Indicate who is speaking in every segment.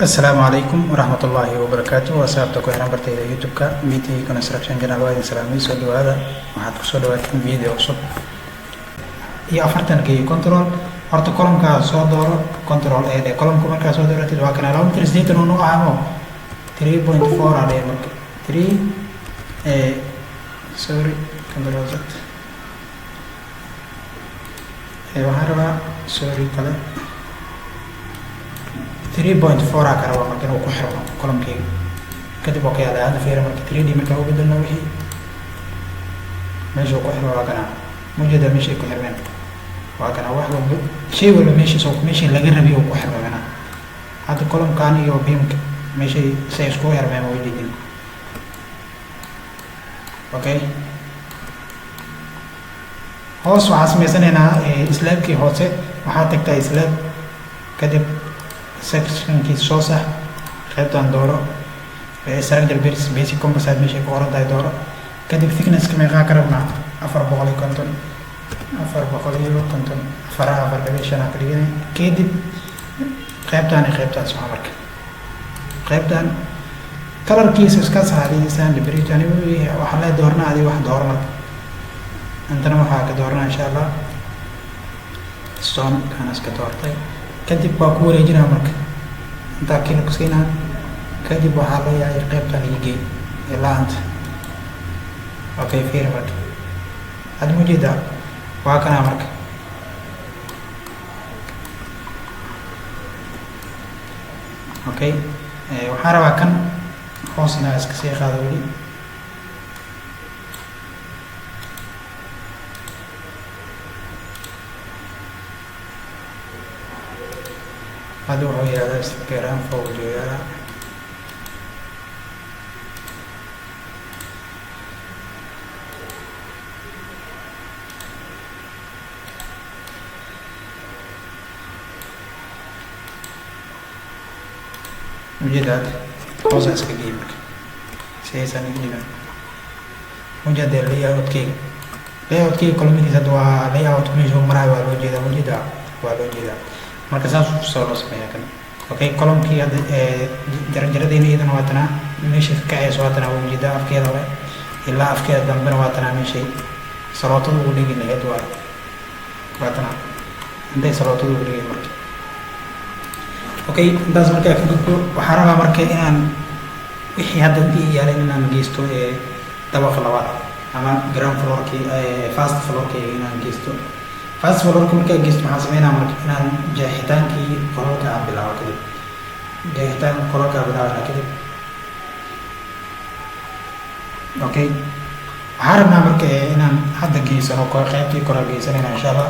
Speaker 1: السلام عليكم ورحمة الله وبركاته وسابتك وحنا برتيدا يوتيوب كا ميتي كونستراكشن جنال وادي سلامي سو دوادا waxaad ku soo dhawaateen video cusub iyo afartankii control horta kolomka soo dooro control ee kolomka markaa soo dooratid waa kana 2 uu ahaamo 3.4 aan marka 3 sorry control z waxaan rabaa sorry kale 3.4 ka rabaa marka uu ku xiro kolomkii kadib oo kale aad fiir marka 3D marka uu beddelno wixii meesha ku xiro waa kana mujada meesha ku xirmeen waa kana wax walba shay walba meesha laga rabiyo ku xirmeen hadda kolomkan iyo beamka meesha say isku xirmeen way dhigin okay hoos waxaa samaysanayna islaabkii hoose waxaa tagtaa islaab kadib sectionkii soo sax qaybtan dooro structure basic composite meesha ku qoran tahay dooro kadib thickness ka meeqa ka rabnaa 450 faraha farqadishana ka dhigay kadib qaybtaas waa marka qaybtan colorkiisa iska saaraysan liberation waxa la doornaa adii wax door marka antana waxa ka doornaa insha Allah stone kana iska doortay kadib waa ku wareejinaa marka inta kale ku siinaa kadib waxa la yahay qaybtan igey ilaa anta okay fiir marka had mujida waa kana marka okay waxaan rabaa kan hoosna iska sii qaado wali هذا هو هذا استكرام فوق جويا مجدات قوس اسكجيبك سيسان جيبك مجد layout key kolomadiisa waa layout meesha maray waa loo jeedaa marka saas soo loo sameeyaa kan okay kolomkii hada jarjaradeena iyadana waa tana meesha ka ay soo tana wuu jeedaa afkeeda waa ilaa afkeeda dambena waa tana meesha salootada uu dhigi lahayd waa tana intay salootada uu dhigi marka okay intaas marka ka gudbo waxaan rabaa marka inaan wixii hadda yaaleen inaan geysto dabaqa labaad ama ground floor-kii first floor-kii inaan geysto first floor-ka marka geysto waxaan sameynaa marka inaan jeexitaankii qolalka aan bilaabo kadib jeexitaan qolalka bilaabo kadib okay waxaan rabnaa marka inaan hadda geysano qaybtii kore geysanayna insha Allah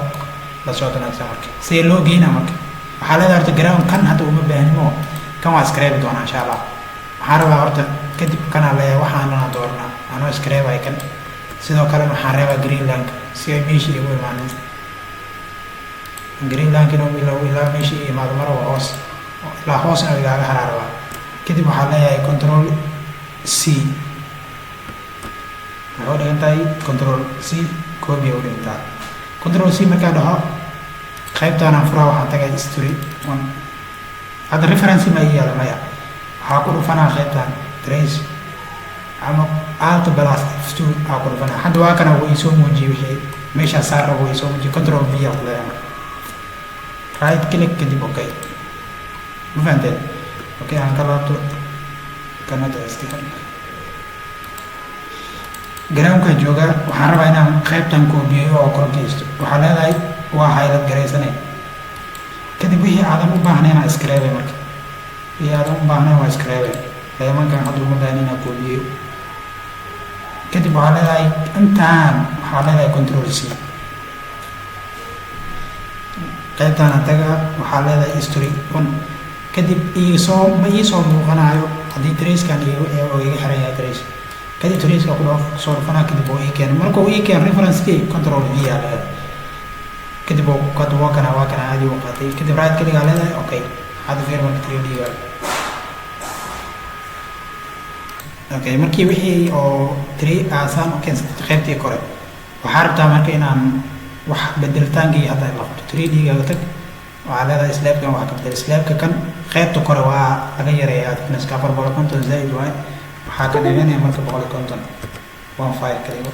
Speaker 1: la soo doonaysa marka si loo geeyna marka waxaa leedahay horta ground kan hadda uma baahnimo kan waa scrape doona insha Allah waxaan rabaa horta kadib kana leeyahay waxaan doornaa anoo scrape ay kan sidoo kale waxaan rabaa greenland si ay meeshii ugu imaaneen greenland inuu ilaa meeshii imaado mar hoos ilaa hoosna ilaa hararwa kadib waxaa leeyahay control C waxaa dhigantay control C copy u dhigtaa control C markaa dhaho qaybtaan aan furaa waxaan tagay history 1 hadda reference ma yaala maya waxaa ku dhufanaa qaybtaan trace ama alt plus f2 waxaa ku dhufanaa hadda waa kana way soo muujiyay wixii meesha saar way soo muujiyay control V aa leeyahay right click kadib okay ma fahanteen okay aan kala to kanada sticker groundka jooga waxaan rabaa inaan qaybtan koobiyo oo kor geysto waxaa leedahay waa highlight gareysanay kadib wixii aadan u baahnayn aan scrape marka wixii aadan u baahnayn waa scrape leeyamankan hadda uma baahnayna koobiyo kadib waxaa leedahay intaan waxaa leedahay control C qaybtaan taga waxaa leedahay history 1 kadib iisoo muuqanayo haddii trace-kan oo iga xiran yahay trace kadib trace-ka ku dhaaf soo dhufanaa kadib oo ii keen marka uu ii keen reference-kii control V aa leedahay kadib waa kana caadi u qaatay kadib right click aa leedahay okay hadda fiir marka 3D okay markii wixii oo 3 aasaan u keensatay qaybtii kore waxaa rabtaa marka inaan wax bedelitaankii hadda la qabto 3D ga tag وعلى هذا سلاب كان واحد كبدل سلاب كان qaybta kore waa laga yareeyaa thicknesska 450 zaid waay waxaa ka dhiganaya marka 150 15 kaliya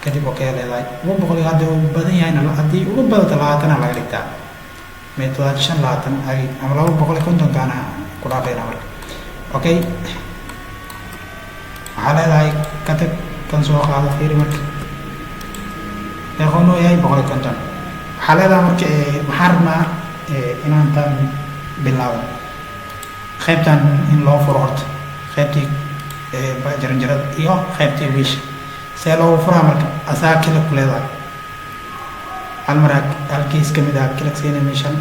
Speaker 1: kadib okay leedahay 100 hadda uu badan yahay haddii ugu badato 20 laga dhigtaa meetada 5 ay ama 250 kana ku dhaafayna marka okay waxaa leedahay ka tag kan soo qaado fiiri marka deeqoon yahay 150 waxaa leedahay marka waxaan rabnaa inaan tan bilaabo qaybtan in loo furo horta qaybtii jaranjarada iyo qaybtii wiish see loo furaa marka asaa kila ku leedahay hal mar halkiis ka mid ah click siinay meeshan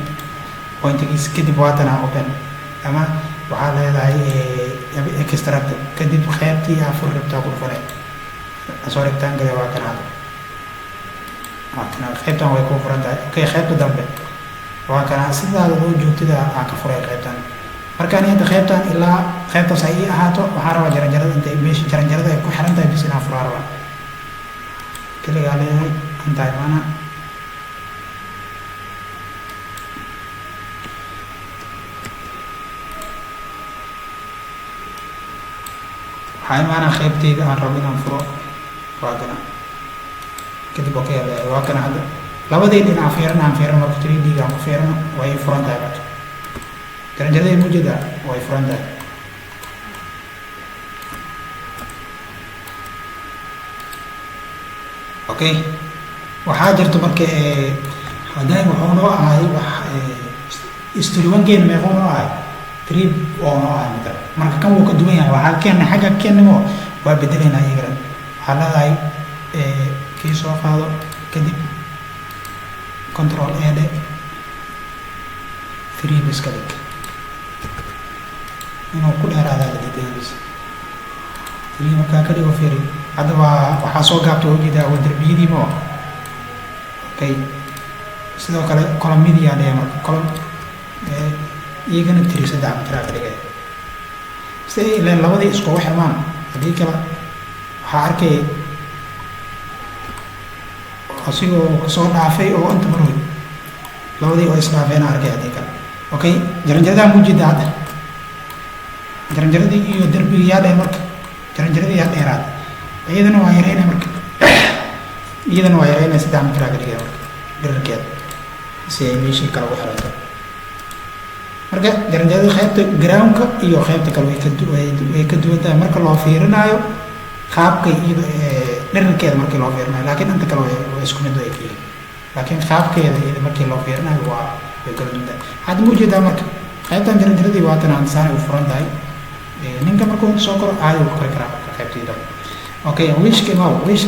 Speaker 1: pointigiis kadib waatana open ama waxaa leedahay extract kadib qaybtii afur rabtaa ku furay soo rectangle waa kana qaybtan way ku furan tahay okay qaybta dambe waa kana sidaada loo joogtida aan ka furay qaybtan markaan inta qaybtan ilaa qaybtaas ay ahaato waxaa rabaa jaranjarada intay meesha jaranjarada ay ku xiran tahay bis inaan furaa rabaa kaligaa leeyahay intaay maana waxaa imaanaa qaybteyda aan rabo inaan furo waa kana kadib okay leeyahay waa kana hadda labadii dhinac aan fiirino marka 3D aan ku fiirino way furan tahay marka jaranjarada mujada way furan tahay okay waxaa jirto marka haday wuxuu noo ahay wax istiriwankeen meeqoo noo ahay 3 oo noo ahay marka kan wuu ka duwan yahay waxaa keenay xagga keenimo waa bedelaynaa iyagana waxaa leedahay kii soo qaado kadib control A de 3 bis ka dhig inuu ku dheeraada la diidays 3 markaa ka dhigo fiiri hadda waxaa soo gaabta ujeedaa waa darbiyadii mo okay sidoo kale columnidii yaa dhaya marka column iyagana 3 saddex mitraa ka dhigay si ileen labadii iskugu xirmaan haddii kale waxaa arkay asigoo kasoo dhaafay oo inta marwey labadii oo isdhaafeen arkay haddii kale okay jaranjaradaa mujeeda hadda jaranjaradii iyo darbigii yaa dhaya marka jaranjaradii yaa dheeraad iyadana waa yareynay marka iyadana waa yareynay saddex mitraa ka dhigay marka dherarkeeda si ay meeshii kale ugu xiranto marka jaranjarada qaybta groundka iyo qaybta kale way ka duwan tahay marka loo fiirinayo qaabka iyada dherarkeeda markii loo fiirinayo laakiin inta kale waa isku mid way kiyeen laakiin qaabkeeda iyada markii loo fiirinayo waa way kala duwan tahay hadda ma ujeedaa marka qaybtan jaranjaradii waatan aan saanay u furan tahay ninka markuu soo koro caadi uu kori karaa marka qaybtii dambe okay wiishka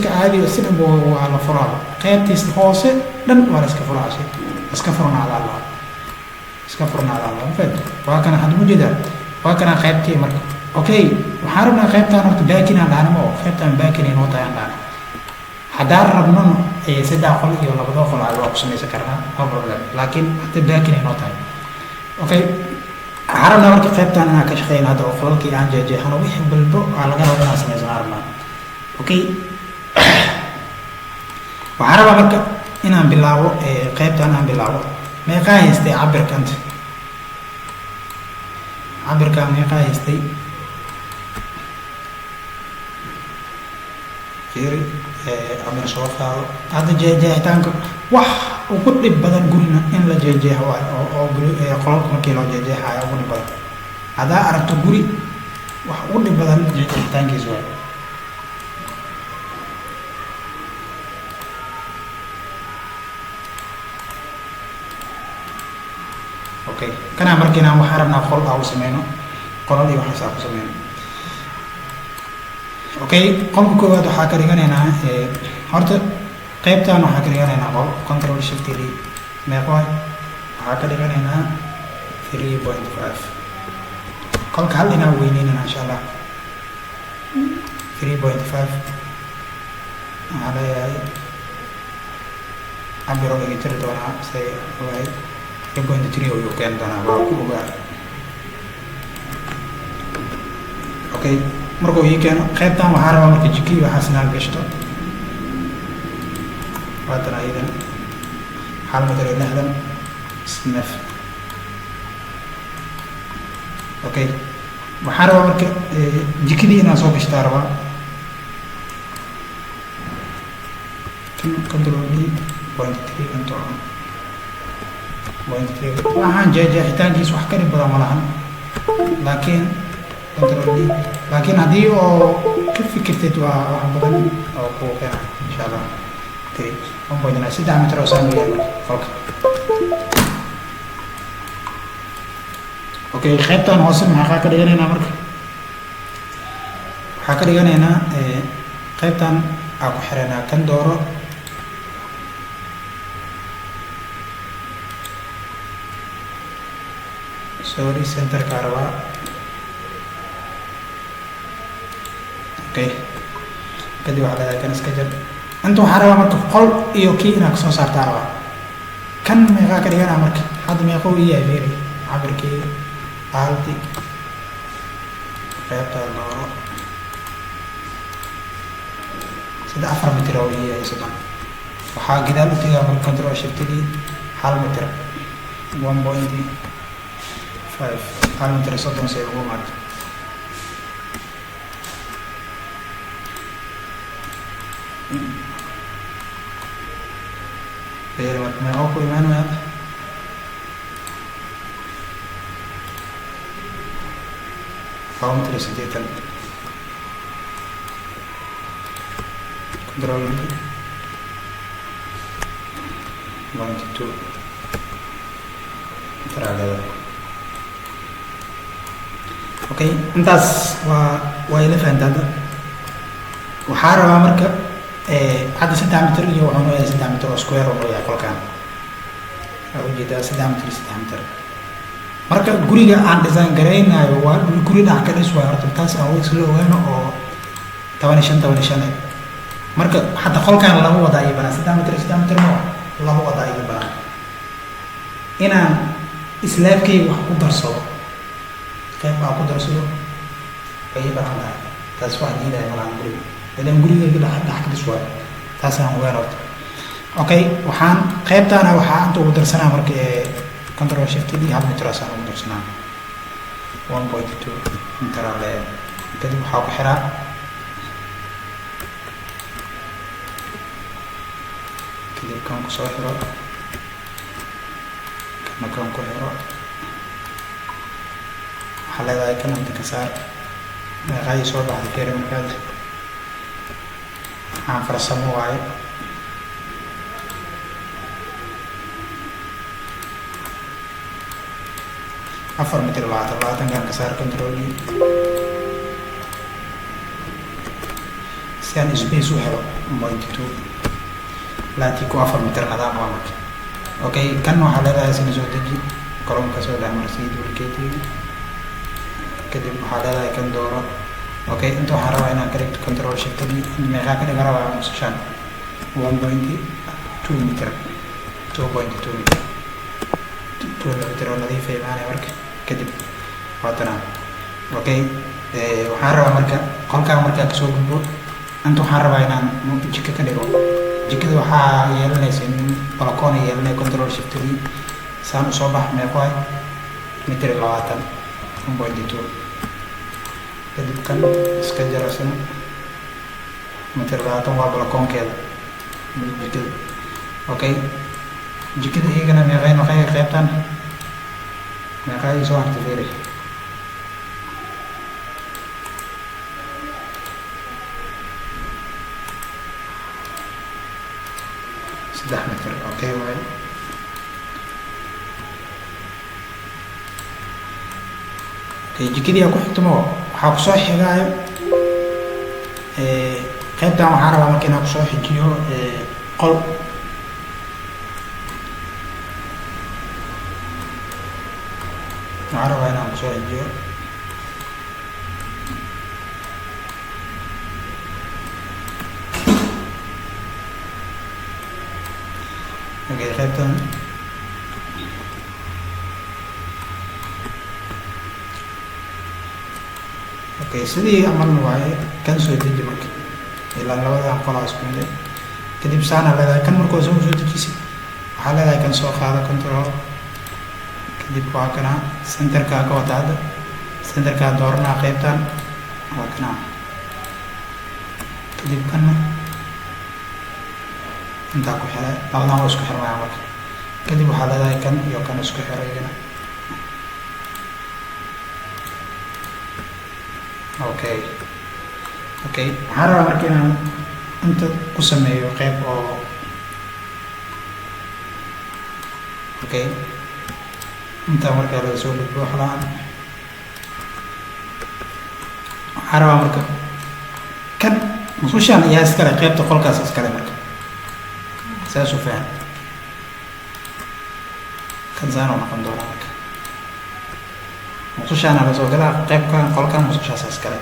Speaker 1: caadiga si dhan waa la furaa qaybtiisa hoose dhan waa la iska furaa iska furnaada allah iska furnaada allah waa kana hadda ma ujeedaa waa kana qaybtii marka okay waxaan rabnaa qaybtaan horta baakin aan dhahno ma qaybtaan baakin inoo tahay aan dhahno haddaan rabnano saddex qol iyo labada qol waa ku samaysan karnaa no problem laakiin hadda baakin inoo tahay okay waxaan rabnaa marka qaybtaan inaan ka shaqeyno hadda oo qolalkii aan jeexjeexano wixii walbo aa laga rabo inaan samaysan rabnaa okay waxaan rabaa marka inaan bilaabo qaybtaan aan bilaabo meeqaa haystay cabirkanta cabirkaa meeqaa haystay fiiri cabir soo qaado hadda jeexitaanka wax ugu dhib badan gurina in la jeexjeexo waayo oo qolalka markii loo jeexjeexayo ugu dhib badan haddaa aragto guri wax ugu dhib badan jeexitaankiisa waayo okay kana markiina waxaan rabnaa qol aan u sameyno qolal iyo waxaas aan ku sameyno okay qolka koowaad waxaa ka dhiganaynaa horta qaybtaan waxaa ka dhiganaynaa qol control shift d meeqo waxaa ka dhiganaynaa 3.5 qolka hal inaan weyneynana insha allah 3.5 waxaa leeyahay cabiro iga jiri doonaa say ogahay 3.3 ayuu keeni doonaa waa ku ogaa okay markuu ii keeno qaybtan waxaa rabaa marka jiki waxaas inaan gashto waatan ayadana 1 mitir iyo 60 snef okay waxaan rabaa marka jikadii inaan soo gashtaa rabaa control D point 3 control point 3 waxaan jeexitaankiisa wax ka dhib badan ma lahan laakiin control D laakiin haddii oo ka fikirtid waa wax badan oo kuu keena insha allah 3 1.9 mitir oo saan u yahay qolka okay qaybtan hoose maxaa ka dhiganaynaa marka waxaa ka dhiganaynaa qaybtan aan ku xiranaa kan dooro sorry center ka rabaa okay kadib waxaa leedahay kan iska jar inta waxaa rabaa marka qol iyo kii inaad kasoo saartaa rabaa kan meeqaa ka dhiganaa marka hadda meequu ii yahay fiiri cabirkii haldi qaybta dooro sida 4 mitir oo ii yahay sidan waxaa gidaal u tagaa marka control shift D 1 mitir 1.5 1 mitir soddon say ugu maarto fiiri marka meequu ku imaanaya Count sedikit control ini 1 2 terada oke intaas waa ila fahantaada waxaa rabaa marka hadda 3 mitir iyo waxaan leeyahay 3 mitir oo square oo yahay qolkan ujeedaa 3 mitir 3 mitir marka guriga aan design gareynayo waa guri dhac ka dhis waa horta taas aan way isla ogaano oo 15 marka hadda qolkan lagu wadaa ay banaan 3 mitir ma lagu wadaa ay banaan inaan islaabkay wax ku darsado qayb aan ku darsado ay banaan taas waa diiday malaan guriga idan guriga dhac ka dhis waa taas aan ogaano okay waxaan qaybtaana waxaa inta ugu darsanaa marka control shift D 1 mitir asaan ugu darsanaa 1.2 mitir ale kadib waxaa ku xiraa kadib kan ku soo xiro kana kan ku xiro waxaa leedahay kan inta ka saar meeqay soo baxday kari markaad aan farsamo waaye afar mitir labaatan kan ka saar control si aan space u helo 1.2 laati ku afar mitir nadaam waa marka okay kan waxaa leedahay sina soo deji kolomka soo dhex marsii dulkeetiga kadib waxaa leedahay kan dooro okay inta waxaa rabaa inaan ka dhigto control shift D meeqaa ka dhiga rabaa musashaan 1.2 mitir 2.2 mitir 2 mitir oo nadiif ay maanay marka kadib waatana okay waxaan rabaa marka qolkaan markaa kasoo gudbo inta waxaan rabaa inaan jika ka dhigo jikada waxaa yeelanaysa in balkoon ay yeelanay control shift D saan u soo bax meeqaay mitir 20 1.2 kadib kan iska jarasana mitir 20 waa balkoonkeeda jikada okay jikada iyagana meeqay noqay qaybtan meeqay soo hartay fiiri 3 mitir okay waay okay jikadii aan ku xigtamo waxaa kusoo xigaayo qaybtan waxaan rabaa marka inaan kusoo xijiyo qol waxaan rabaa inaan kusoo xijiyo okay qaybtan okay sidii amalna waaye kan soo deji marka ilaa labadan qolaa isku mid kadib saana leedahay kan markuu soo dejisid waxaa leedahay kan soo qaada control kadib waa kana centerka ka wada hadda centerkaan dooranaa qaybtan waa kana kadib kana intaa ku xiray labadan waa isku xirmaya marka kadib waxaa leedahay kan iyo kan isku xiray iyagana okay waxaan rabaa marka inaan inta ku sameeyo qayb oo intaa markaa laga soo gudbo waxlaan waxaan rabaa marka kan musqushaan ayaa iskale qaybta qolkaas iskale marka saas u fahan kan saan oo noqon doonaa marka musqushaana lasoo galaa qaybkan qolkan musqushaas iskale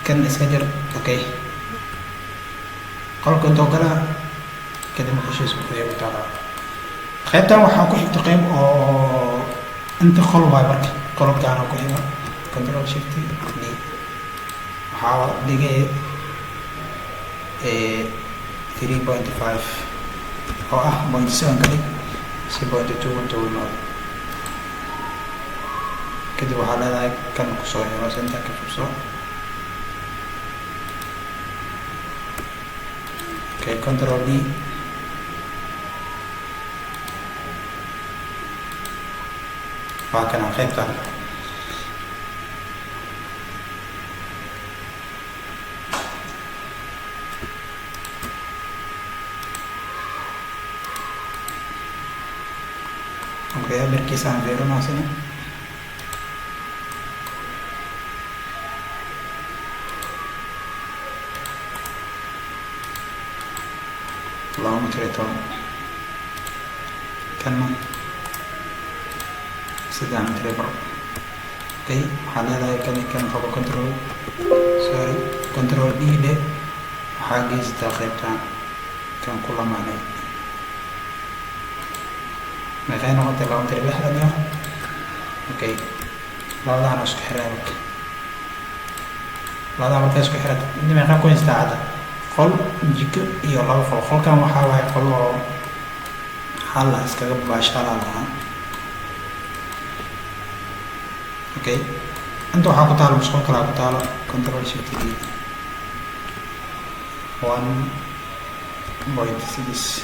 Speaker 1: kan iska jir qolka intoo galaa kadib musqushiisa ayay ku taalaa qaybtan waxaa ku xigta qayb oo inta qol waay marka qolkaana ku xiga control shift d waxaa dhigay 3.5 oo ah 0.7 ka dhig si 0.2 inta u imaado kadib waxaa leedahay kan kusoo xiro centerka qabso control d waa kana qaybtan amarkiisaan fiirinaasina lama tirito kanna sidaan tiribar waxaa leedahay kan qabo control d dhe waxaa geystaa qaybtaan kan ku lamaanay meeqay noqotay 2.6 iyo labadaan isku xiray marka labadaa marka isku xirata inta meeqaa ku haystaa hadda qol jiko iyo laba qol qolkan waxaa waaye qol oo xalla iskaga baashaalaa lahaa inta waxaa ku taalo musqul kalaa ku taalo control shift d 1.6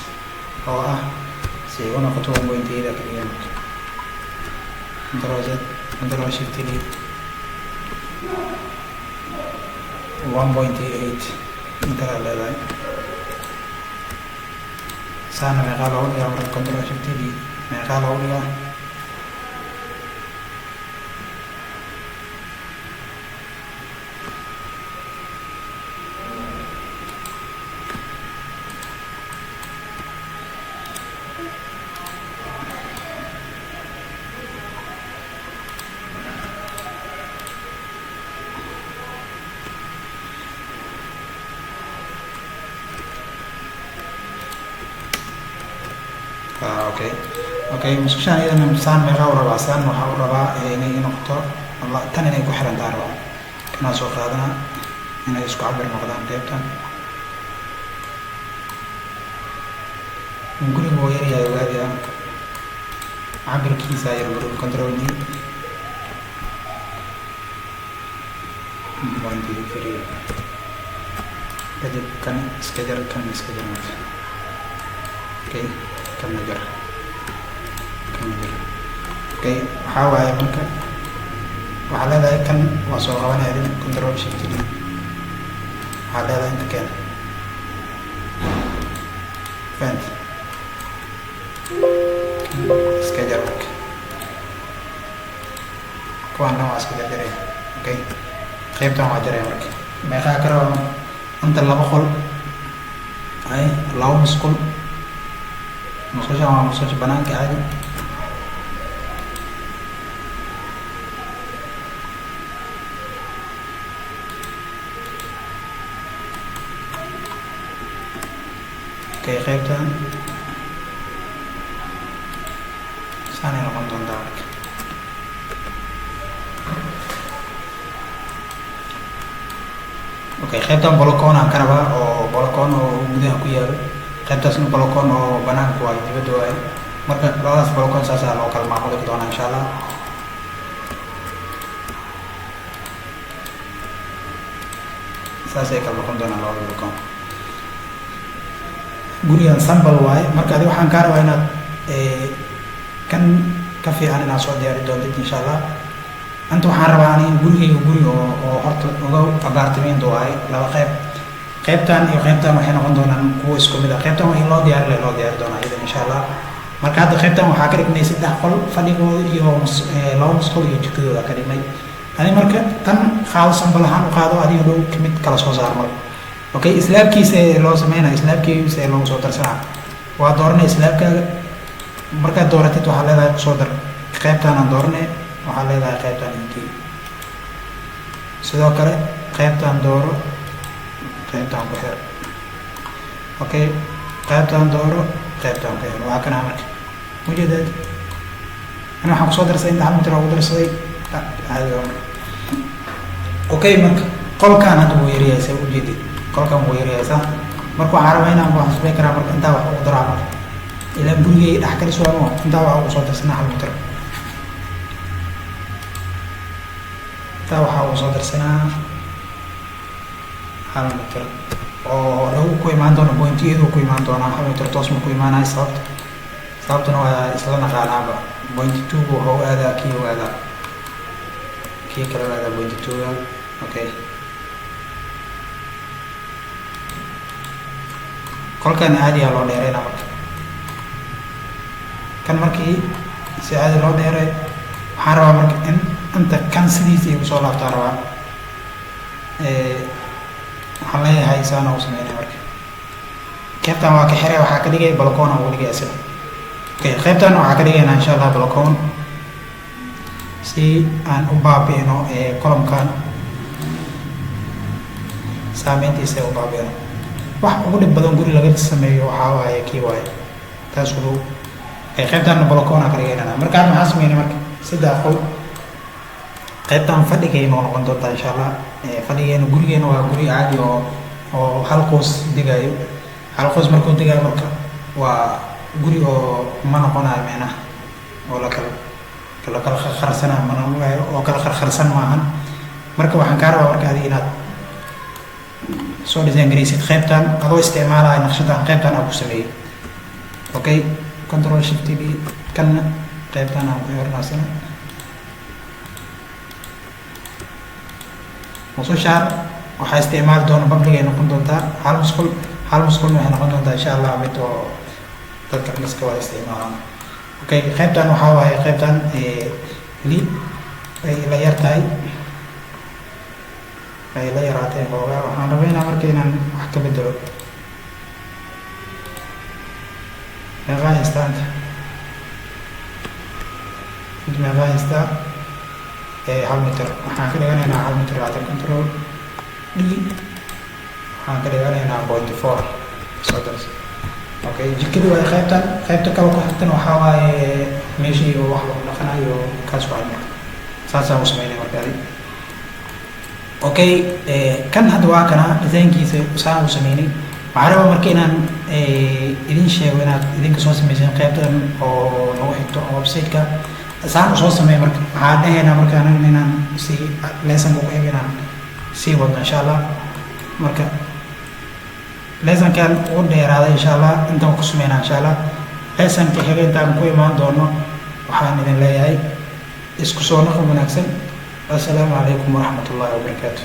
Speaker 1: oo ah si ay u noqoto 1.8 kaliya marka control shift d 1.8 intaa leedahay saana meeqaa loogu dhigaa marka control shift d meeqaa loogu dhigaa musqushaan iyadana saan meeqaa u rabaa saan waxaa u rabaa inay noqoto tan inay ku xirantaa rabaa kanaa soo qaadana inay isku cabir noqdaan qaybtan guriga oo yaryahay ogaadiya cabirkiisa yar guriga control d kadib kan iska jar kan iska jar marka kanna jar waxaa waaye marka waxaa leedahay kan waa soo qabanaya din control shift d waxaa leedahay inta keen fant iska jar marka kuwaana waa iska jarjaraya qaybtan waa jaraya marka meeqaa ka raba inta laba qol laba musqul musqushaan waa musqusha banaanka caadi qaybtan saanay noqon doontaa marka qaybtan bolocon aan ka rabaa oo bolocon oo gudaha ku yaalo qaybtaasna bolocon oo banaanka waayo dibadda waayo marka labadaas bolocon saasaa loo kala maamuli doonaa insha allah saasay kala noqon doonaan labada balkoon. gurigan sambal waaye, marka adi waxaan kaa rabaa inaad kan ka fiican inaad soo diyaari doontid insha allah. anta waxaan rabaa ani gurigayga guri oo horta uga abaartimiinta waaye laba qayb. qaybtan iyo qaybtan waxay noqon doonaan kuwo isku mid ah. qaybtan waa in loo diyaari doonaa iyada insha allah. marka hadda qaybtan waxaa ka dhignay 3 qol, fadhigooda iyo 2 musqul iyo jikadooda ka dhignay. ani marka tan qaado sambal ahaan u qaado, adiga dhow mid kala soo saar mar. okay, islaabkiisa loo sameynaa, islaabkiisa loogu soo darsanaa. waa dooranay islaabkaaga, markaad dooratid waxaa leedahay kusoo dar qaybtaan aan dooranay, waxaa leedahay qaybtaan inkii. sidoo kale qaybtaan dooro, qaybtaan ku xir. okay, qaybtaan dooro, qaybtaan ku xir. waa kana marka mujeedaad ana waxaan kusoo darsaday inta hal mitir ugu darsaday caadiga. okay, marka qolkaan hadda wuu yaryahay, saa ujeedid qolkaan wuu yaryahay saa. marka waxaan rabaa inaan wax isbay karaa, marka intaa wax ugu daraa marka ilaa gurigay dhex kalis waamo, intaa wax ugu soo darsanaa hal mitir. intaa waxaa ugu soo darsanaa hal mitir oo lagu ku imaan doono bointiyadu ku imaan doonaa. hal mitir toos ma ku imaanayo, sababtuna waa isla naqaanaaba. bointi 2 wuxuu aadaa kii u aadaa kii kale u aadaa bointi 2. okay, qolkan caadiyaa loo dheerayna marka. kan markii si caadi loo dheeray, waxaan rabaa marka in inta kan sidiisa igu soo laabtaan rabaa. waxaan leeyahay saana u sameynay marka. qaybtan waa ka xiray, waxaa ka dhigay balkoon aan ugu dhigay asiga. okay, qaybtan waxaa ka dhigaynaa insha allah balkoon si aan u baabi'ino kolomkan saameyntiisa u baabi'ino. wax ugu dhib badan guri laga sameeyo waxaa waaye kii waaye taas ugu. qaybtaanna balkoona ka dhigaynaa. markaan maxaa sameynay marka 3 qol. qaybtaan fadhigayna oo noqon doontaa insha allah. fadhigeena gurigeena waa guri caadi oo hal qoys degayo. hal qoys markuu degayo marka waa guri oo ma noqonayo meenaha oo la kala kharsanaa oo kala kharsan maahan. marka waxaan kaa rabaa marka adiga inaad soo design garaysid qaybtan adoo isticmaalaya naqshadan qaybtan aan ku sameeyey. okay, control shift d kan qaybtan aan ku xirnaasana musushaar. waxaa isticmaali doona public ay noqon doontaa hal musqul waxay noqon doontaa insha allah mid oo dadka miska waa isticmaalaan. okay, qaybtan waxaa waaye qaybtan li ay la yartahay, ay la yaraatay xoogaa. waxaan rabaynaa marka inaan wax ka bedelo. meeqaa haystaanta meeqaa haystaa 1 mitir. waxaan ka dhiganaynaa 1 mitir laatan control d. waxaan ka dhiganaynaa 0.4 soo darsa. okay, jikadu waa qaybtan. qaybta kale ku xigtan waxaa waaye meeshii wax lagu dhaqanayo kaas waa marka saasaan u sameynay marka adi. okay, kan hadda waa kana design-kiisa saan u sameynay. waxaan rabaa marka inaan idin sheego inaad idinka soo sameyseen qaybtan oo nagu xigto website-ka saan usoo sameey. marka waxaan dhahaynaa marka anaga inaan si lesson-ka ku eg inaan sii wadno insha allah. marka lesson-kan ugu dheeraaday insha allah intaan ku sameynaa insha allah. lesson-ka xiga intaan ku imaan doono waxaan idin leeyahay isku soo noqon wanaagsan. assalaamu calaykum waraxmatullaahi wabarakaatu.